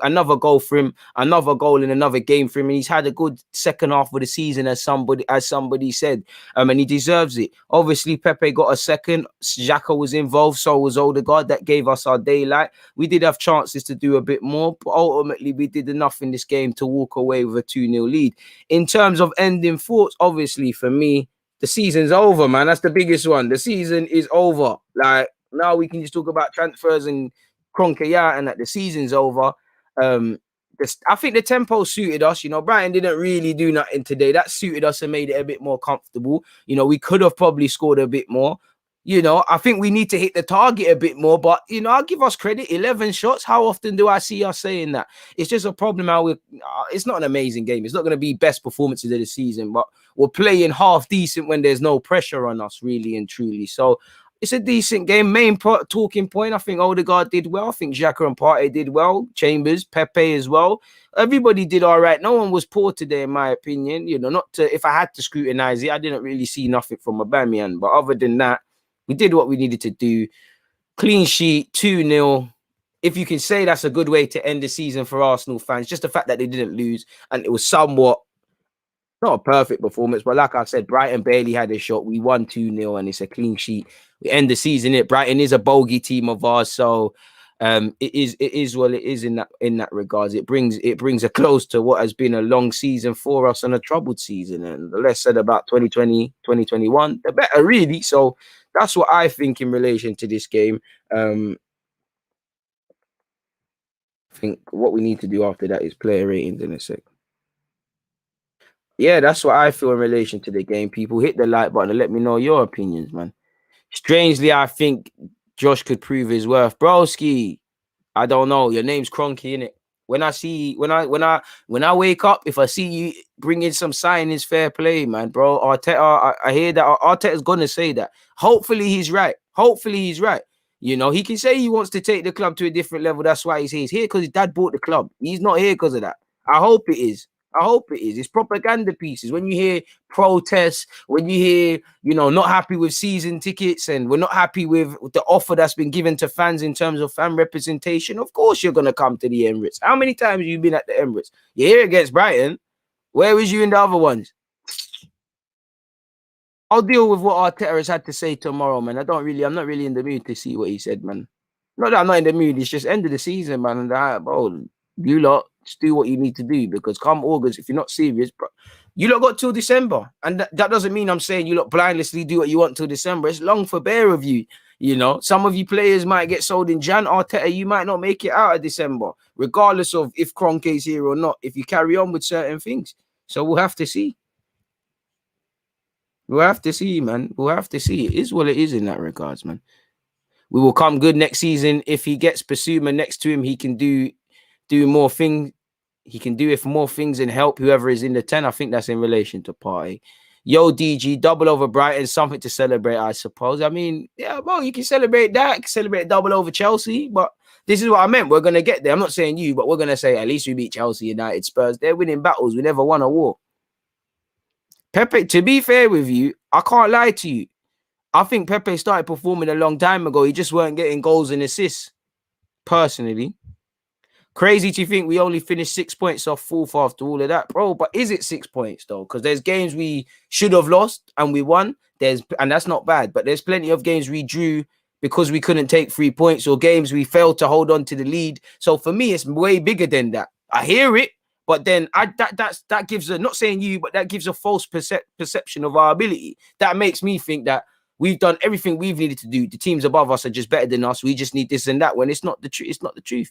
Another goal for him, another goal in another game for him, and he's had a good second half of the season, as somebody said, and he deserves it. Obviously, Pepe got a second. Xhaka was involved, so was Odegaard. That gave us our daylight. We did have chances to do a bit more, but ultimately we did enough in this game to walk away with a 2-0 lead. In terms of ending thoughts, obviously for me, the season's over, man. That's the biggest one. The season is over. Like, now we can just talk about transfers and Kroenke out, and that the season's over. I think the tempo suited us. Brighton didn't really do nothing today. That suited us and made it a bit more comfortable. We could have probably scored a bit more. I think we need to hit the target a bit more, but I'll give us credit. 11 shots. How often do I see us saying that? It's just a problem how it's not an amazing game. It's not going to be best performances of the season, but we're playing half decent when there's no pressure on us, really and truly. So it's a decent game. Main talking point, I think Odegaard did well. I think Xhaka and Partey did well. Chambers, Pepe as well. Everybody did all right. No one was poor today, in my opinion. If I had to scrutinize it, I didn't really see nothing from Aubameyang. But other than that, we did what we needed to do. Clean sheet, 2-0. If you can say that's a good way to end the season for Arsenal fans, just the fact that they didn't lose, and it was somewhat not a perfect performance, but like I said, Brighton barely had a shot. We won 2-0, and it's a clean sheet. We end the season. Brighton is a bogey team of ours, so it is what it is in that regards. It brings a close to what has been a long season for us and a troubled season. And the less said about 2020, 2021, the better, really. So that's what I think in relation to this game. I think what we need to do after that is player ratings in a sec. Yeah, that's what I feel in relation to the game. People, hit the like button and let me know your opinions, man. Strangely, I think Josh could prove his worth. Broski, I don't know. Your name's Kroenke, innit? When I wake up, if I see you bringing some signings, fair play, man, bro. Arteta, I hear that Arteta's gonna say that. Hopefully he's right. He can say he wants to take the club to a different level. That's why he's here. He's here because his dad bought the club. He's not here because of that. I hope it is. It's propaganda pieces. When you hear protests, when you hear, not happy with season tickets, and we're not happy with the offer that's been given to fans in terms of fan representation, of course you're going to come to the Emirates. How many times have you been at the Emirates? You're here against Brighton. Where was you in the other ones? I'll deal with what Arteta has had to say tomorrow, man. I'm not really in the mood to see what he said, man. Not that I'm not in the mood. It's just end of the season, man. And bro, you lot just do what you need to do because come August, if you're not serious, bro, you lot got till December, and that doesn't mean I'm saying you lot blindlessly do what you want till December. It's long for bear of you. You know, some of you players might get sold in Jan. Arteta, you might not make it out of December, regardless of if Kroenke's here or not. If you carry on with certain things, so we'll have to see. We'll have to see, man. We'll have to see. It is what it is in that regards, man. We will come good next season. If he gets Basuma next to him, he can do more things. He can do it for more things and help whoever is in the 10. I think that's in relation to Party. Yo, DG, double over Brighton, something to celebrate, I suppose. I mean, yeah, well, you can celebrate that. You can celebrate double over Chelsea, but this is what I meant. We're going to get there. I'm not saying you, but we're going to say at least we beat Chelsea, United, Spurs. They're winning battles. We never won a war. Pepe, to be fair with you, I can't lie to you. I think Pepe started performing a long time ago. He just weren't getting goals and assists, personally. Crazy to think we only finished 6 points off fourth after all of that, bro. But is it 6 points, though? Because there's games we should have lost and we won. And that's not bad. But there's plenty of games we drew because we couldn't take 3 points, or games we failed to hold on to the lead. So for me, it's way bigger than that. I hear it, but then that gives a, not saying you, but that gives a false perception of our ability. That makes me think that we've done everything we've needed to do. The teams above us are just better than us. We just need this and that. When it's not the truth, it's not the truth.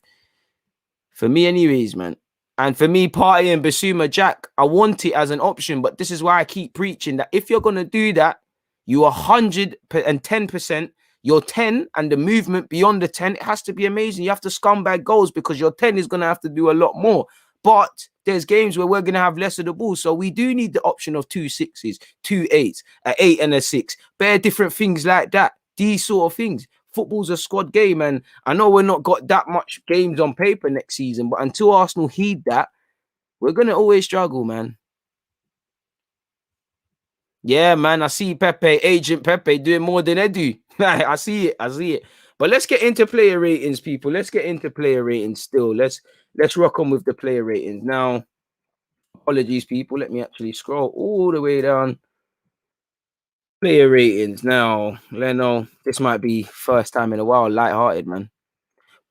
For me, anyways, man. And for me, Party and Basuma Jack, I want it as an option, but this is why I keep preaching that if you're gonna do that, you are 110%. Your 10 and the movement beyond the 10, it has to be amazing. You have to scumbag goals because your 10 is gonna have to do a lot more. But there's games where we're going to have less of the ball. So we do need the option of 2 6s, 2 8s, an 8 and a 6. Bare different things like that. These sort of things. Football's a squad game. And I know we're not got that much games on paper next season. But until Arsenal heed that, we're going to always struggle, man. Yeah, man. I see Pepe, Agent Pepe, doing more than they do. I see it. I see it. But let's get into player ratings, people. Let's get into player ratings still. Let's rock on with the player ratings. Now, apologies, people. Let me actually scroll all the way down. Player ratings. Now, Leno, this might be first time in a while. Light-hearted, man.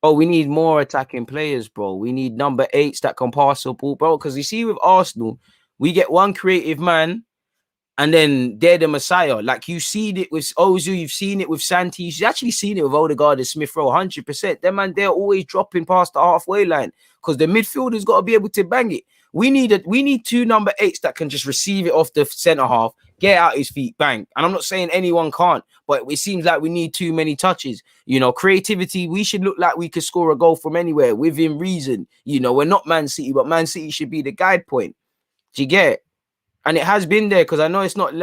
Oh, we need more attacking players, bro. We need number 8s that can pass the ball, bro. Because you see, with Arsenal, we get one creative man, and then they're the messiah. Like, you've seen it with Ozil, you've seen it with Santi, you've actually seen it with Odegaard and Smith Rowe, 100%. Them man, they're always dropping past the halfway line because the midfielder's got to be able to bang it. We need 2 number 8s that can just receive it off the centre half, get out his feet, bang. And I'm not saying anyone can't, but it seems like we need too many touches. You know, creativity, we should look like we could score a goal from anywhere within reason. You know, we're not Man City, but Man City should be the guide point. Do you get it? And it has been there because I know it's not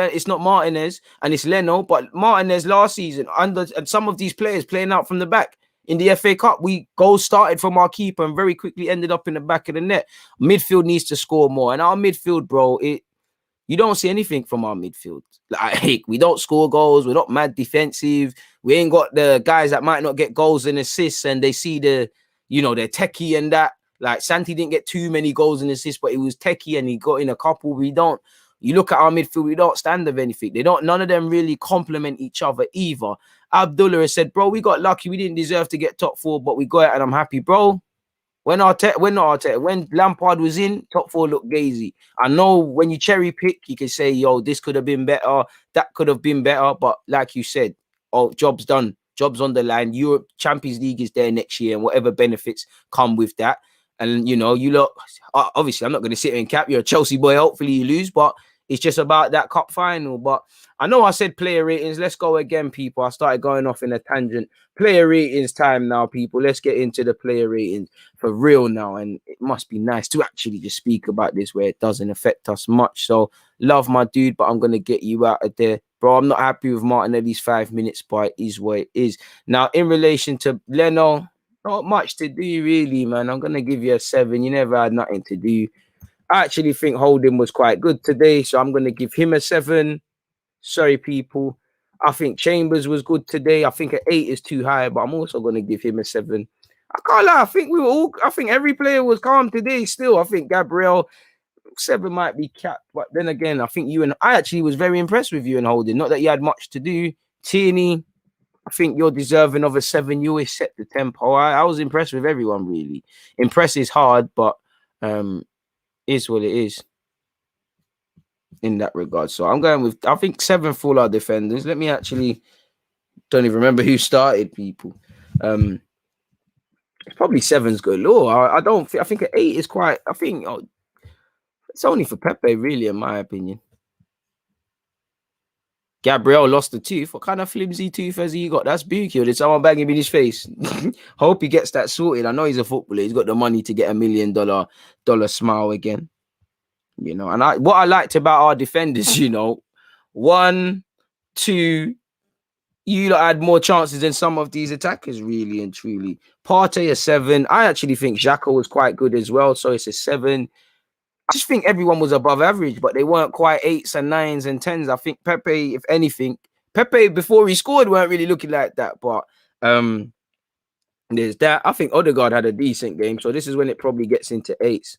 Martinez and it's Leno, but Martinez last season and some of these players playing out from the back in the FA Cup, goals started from our keeper and very quickly ended up in the back of the net. Midfield needs to score more, and our midfield, bro, you don't see anything from our midfield. Like, we don't score goals. We're not mad defensive. We ain't got the guys that might not get goals and assists, and they see they're techie and that. Like, Santi didn't get too many goals and assists, but he was techie and he got in a couple. You look at our midfield, we don't stand of anything. None of them really complement each other either. Abdullah has said, bro, we got lucky. We didn't deserve to get top 4, but we got it and I'm happy, bro. When Lampard was in, top 4 looked gazy. I know when you cherry pick, you can say, yo, this could have been better. That could have been better. But like you said, job's done. Job's on the line. Europe Champions League is there next year and whatever benefits come with that. And, you look, obviously, I'm not going to sit here and cap. You're a Chelsea boy. Hopefully you lose, but it's just about that cup final. But I know I said player ratings. Let's go again, people. I started going off in a tangent. Player ratings time now, people. Let's get into the player ratings for real now. And it must be nice to actually just speak about this where it doesn't affect us much. So love my dude, but I'm going to get you out of there. Bro, I'm not happy with Martinelli's 5 minutes, but it is what it is. Now, in relation to Leno, not much to do, really, man. I'm going to give you a 7. You never had nothing to do. I actually think Holding was quite good today, so I'm going to give him a 7. Sorry, people. I think Chambers was good today. I think an 8 is too high, but I'm also going to give him a 7. I can't lie. I think every player was calm today still. I think Gabriel, 7 might be capped, but then again, I think I actually was very impressed with you and Holding. Not that you had much to do. Tierney, I think you're deserving of a 7. You always set the tempo. I was impressed with everyone, really. Impress is hard, but is what it is in that regard. So I'm going with, I think 7 full our defenders. Let me actually, don't even remember who started, people. Probably 7's good. I don't think, I think an 8 is quite, I think it's only for Pepe, really, in my opinion. Gabriel lost a tooth. What kind of flimsy tooth has he got? That's Buki. Or did someone bang him in his face? Hope he gets that sorted. I know he's a footballer. He's got the money to get $1 million smile again. You know, and what I liked about our defenders, you know, 1, 2, you had more chances than some of these attackers, really and truly. Partey a 7. I actually think Xhaka was quite good as well, so it's a 7. I just think everyone was above average, but they weren't quite 8s and 9s and 10s. I think Pepe, if anything, Pepe before he scored weren't really looking like that. But there's that. I think Odegaard had a decent game, so this is when it probably gets into 8s.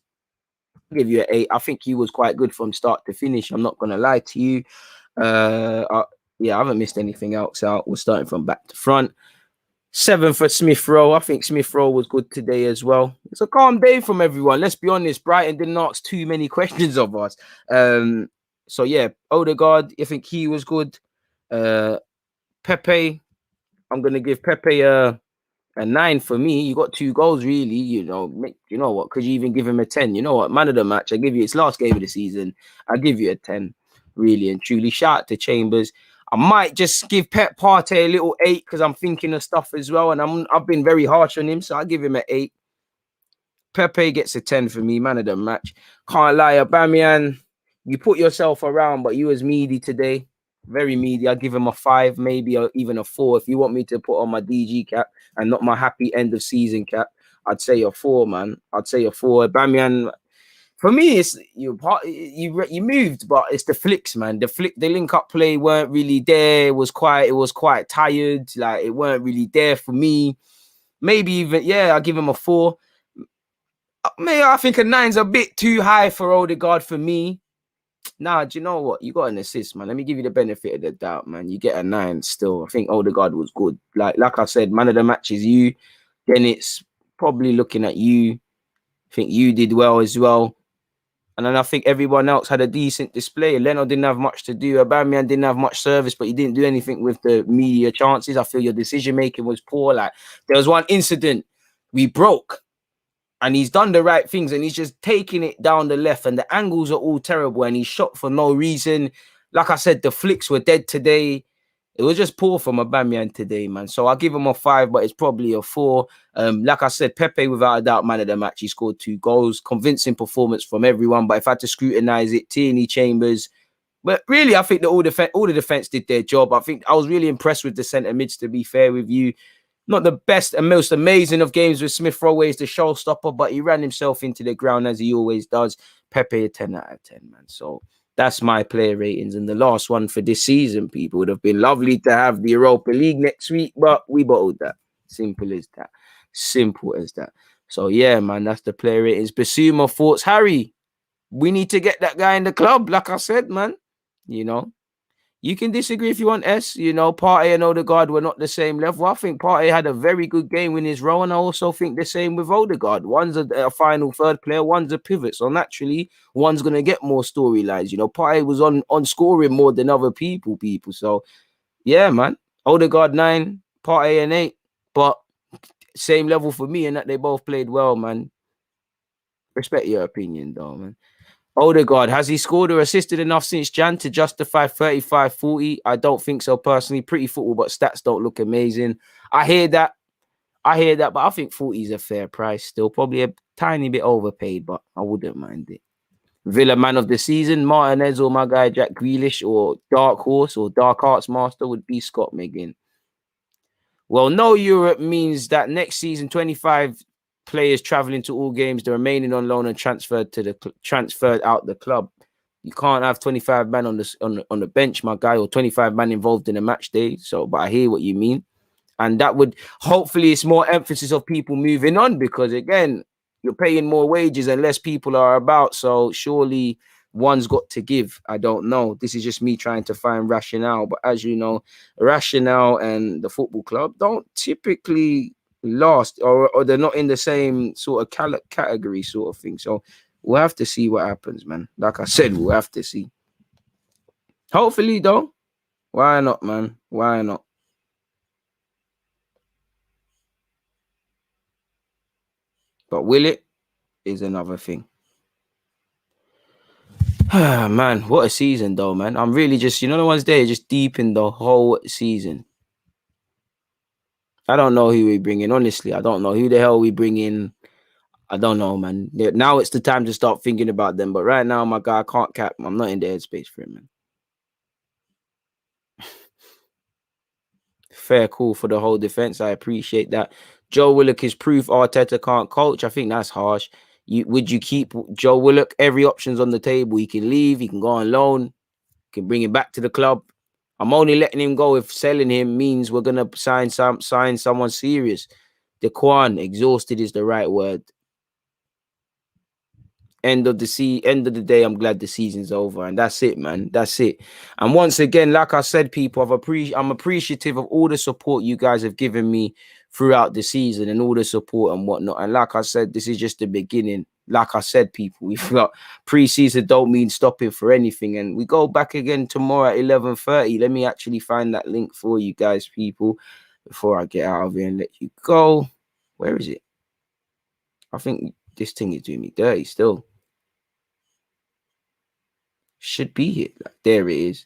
I'll give you an 8. I think he was quite good from start to finish. I'm not gonna lie to you. Yeah, I haven't missed anything else out. We're starting from back to front. 7 for Smith Rowe. I think Smith Rowe was good today as well. It's a calm day from everyone. Let's be honest. Brighton didn't ask too many questions of us. So yeah, Odegaard, I think he was good. Pepe, I'm gonna give Pepe a 9 for me. You got 2 goals, really. You know what? Could you even give him a 10? You know what? Man of the match. I give you, it's last game of the season. I give you a 10, really and truly. Shout out to Chambers. I might just give Pep Partey a little 8 because I'm thinking of stuff as well, and I've been very harsh on him, so I give him an 8. Pepe gets a 10 for me, man of the match. Can't lie, Aubameyang, you put yourself around, but you was meaty today, very meaty. I'll give him a 5, maybe even a 4. If you want me to put on my DG cap and not my happy end of season cap, I'd say a 4, man. I'd say a 4. Aubameyang. For me, it's you moved, but it's the flicks, man. The link up play weren't really there. It was quite tired. Like, it weren't really there for me. Maybe even, I'll give him a 4. Maybe I think a 9's a bit too high for Odegaard for me. Nah, do you know what? You got an assist, man. Let me give you the benefit of the doubt, man. You get a 9 still. I think Odegaard was good. Like I said, man of the match is you. Then it's probably looking at you. I think you did well as well. And then I think everyone else had a decent display. Leno didn't have much to do. Aubameyang didn't have much service, but he didn't do anything with the media chances. I feel your decision-making was poor. Like, there was one incident we broke, and he's done the right things, and he's just taking it down the left, and the angles are all terrible, and he's shot for no reason. Like I said, the flicks were dead today. It was just poor from Aubameyang today, man. So I'll give him a 5, but it's probably a 4. Like I said, Pepe, without a doubt, man of the match. He scored 2 goals. Convincing performance from everyone. But if I had to scrutinise it, Tierney, Chambers. But really, I think that all the defence did their job. I think I was really impressed with the centre mids, to be fair with you. Not the best and most amazing of games with Smith Rowe is the showstopper, but he ran himself into the ground as he always does. Pepe, a 10 out of 10, man. So that's my player ratings. And the last one for this season, people, would have been lovely to have the Europa League next week, but we bottled that. Simple as that. Simple as that. So yeah, man, that's the player ratings. Basuma, thoughts. Harry, we need to get that guy in the club, like I said, man. You know, you can disagree if you want, S. You know, Partey and Odegaard were not the same level. I think Partey had a very good game in his role, and I also think the same with Odegaard. One's a final third player, one's a pivot. So naturally, one's going to get more storylines. You know, Partey was on scoring more than other people. So, yeah, man. Odegaard 9, Partey an 8. But same level for me, and that they both played well, man. Respect your opinion, though, man. Odegaard, has he scored or assisted enough since Jan to justify 35-40? I don't think so, personally. Pretty football, but stats don't look amazing. I hear that, but I think 40 is a fair price still. Probably a tiny bit overpaid, but I wouldn't mind it. Villa man of the season, Martinez or my guy Jack Grealish, or Dark Horse or Dark Arts Master would be Scott McGinn. Well, no Europe means that next season, 25 players traveling to all games, the remaining on loan and transferred out the club. You can't have 25 men on the bench, my guy, or 25 men involved in a match day. So, but I hear what you mean, and that would hopefully it's more emphasis of people moving on, because again, you're paying more wages and less people are about. So surely one's got to give. I don't know. This is just me trying to find rationale. But as you know, rationale and the football club don't typically last, or they're not in the same sort of category sort of thing. So we'll have to see what happens, man. Like I said, we'll have to see. Hopefully, though. Why not, man? Why not? But will it is another thing. Man, what a season though, man. I'm really just, the ones there just deep in the whole season. I don't know who we bring in, honestly. I don't know who the hell we bring in. I don't know, man. Now it's the time to start thinking about them. But right now, my guy, I can't cap. I'm not in the headspace for him, man. Fair call for the whole defense. I appreciate that. Joe Willock is proof Arteta can't coach. I think that's harsh. Would you keep Joe Willock? Every option's on the table. He can leave. He can go on loan. Can bring him back to the club. I'm only letting him go if selling him means we're gonna sign someone serious. Dequan, exhausted is the right word. End of the day, I'm glad the season's over, and that's it, man. That's it. And once again, like I said, people, I'm appreciative of all the support you guys have given me throughout the season and all the support and whatnot. And like I said, this is just the beginning. Like I said, people, we've got pre-season don't mean stopping for anything, and we go back again tomorrow at 11:30. Let me actually find that link for you guys, people, before I get out of here and let you go. Where is it? I think this thing is doing me dirty still. Should be here. There it is.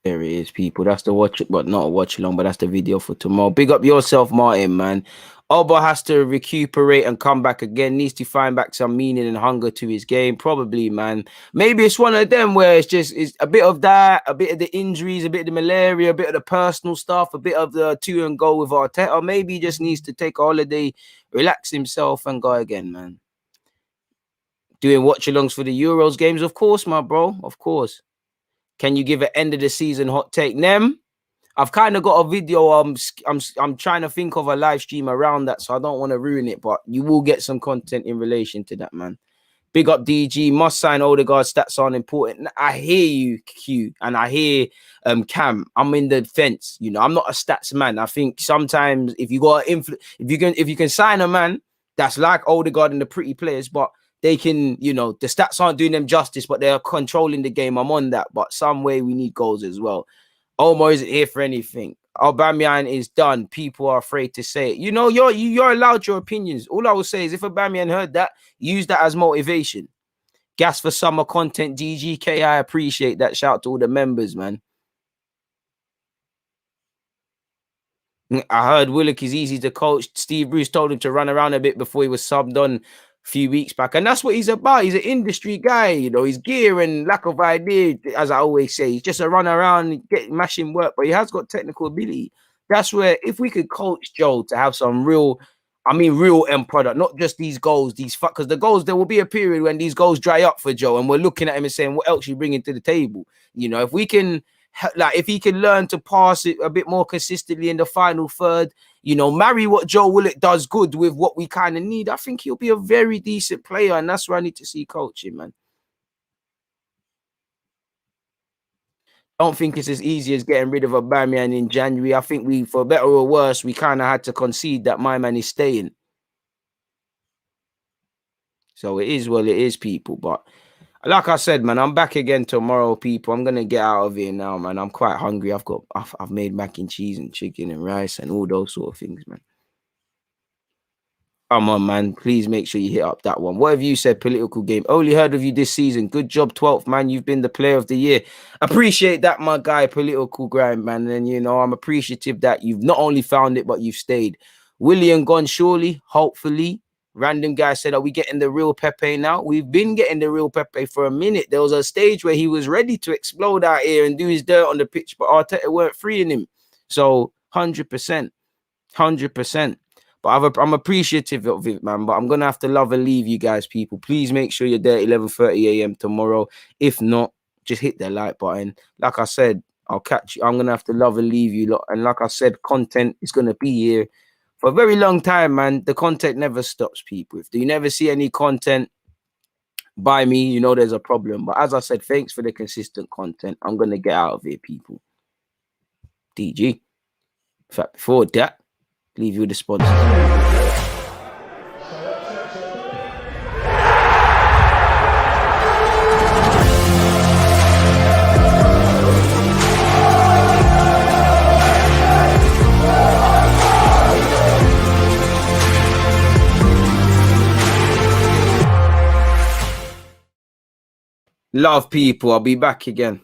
There it is, people. That's the watch, but not a watch along, but that's the video for tomorrow. Big up yourself, Martin, man. Oba has to recuperate and come back again. Needs to find back some meaning and hunger to his game. Probably, man. Maybe it's one of them where it's a bit of that, a bit of the injuries, a bit of the malaria, a bit of the personal stuff, a bit of the two and go with Arteta. Or maybe he just needs to take a holiday, relax himself, and go again, man. Doing watch-alongs for the Euros games, of course, my bro. Of course. Can you give an end of the season hot take? Nem, I've kind of got a video. I'm trying to think of a live stream around that, so I don't want to ruin it. But you will get some content in relation to that, man. Big up DG. Must sign Odegaard. Stats aren't important. I hear you, Q, and I hear Cam. I'm in the fence. I'm not a stats man. I think sometimes if you got if you can sign a man that's like Odegaard and the pretty players, but they can, the stats aren't doing them justice, but they're controlling the game. I'm on that. But some way we need goals as well. Omar isn't here for anything. Aubameyang is done. People are afraid to say it. You're allowed your opinions. All I will say is if Aubameyang heard that, use that as motivation. Gas for summer content, DGK. I appreciate that. Shout out to all the members, man. I heard Willock is easy to coach. Steve Bruce told him to run around a bit before he was subbed on few weeks back, and that's what he's about. He's an industry guy, his gear and lack of idea, as I always say, he's just a run around mashing work, but he has got technical ability. That's where if we could coach Joe to have some real end product, not just these goals, because the goals, there will be a period when these goals dry up for Joe and we're looking at him and saying, what else you bringing to the table? If we can, if he can learn to pass it a bit more consistently in the final third, marry what Joe Willock does good with what we kind of need, I think he'll be a very decent player, and that's where I need to see coaching, man. I don't think it's as easy as getting rid of Aubameyang in January. I think we, for better or worse, we kind of had to concede that my man is staying. So it is what it is, people. But like I said, man, I'm back again tomorrow, people. I'm gonna get out of here now, man. I'm quite hungry. I've made mac and cheese and chicken and rice and all those sort of things, man. Come on, man. Please make sure you hit up that one. What have you said? Political game. Only heard of you this season. Good job, 12th, man. You've been the player of the year. Appreciate that, my guy. Political grind, man. And, I'm appreciative that you've not only found it, but you've stayed. William gone, surely, hopefully. Random guy said, are we getting the real Pepe now? We've been getting the real Pepe for a minute. There was a stage where he was ready to explode out here and do his dirt on the pitch, but Arteta weren't freeing him. So 100%. 100%. But I'm appreciative of it, man. But I'm going to have to love and leave you guys, people. Please make sure you're there at 11:30 a.m. tomorrow. If not, just hit the like button. Like I said, I'll catch you. I'm going to have to love and leave you lot. And like I said, content is going to be here for a very long time, man, the content never stops, people. If you never see any content by me, you know there's a problem. But as I said, thanks for the consistent content. I'm going to get out of here, people. DG. In fact, before that, leave you the sponsors. Love, people. I'll be back again.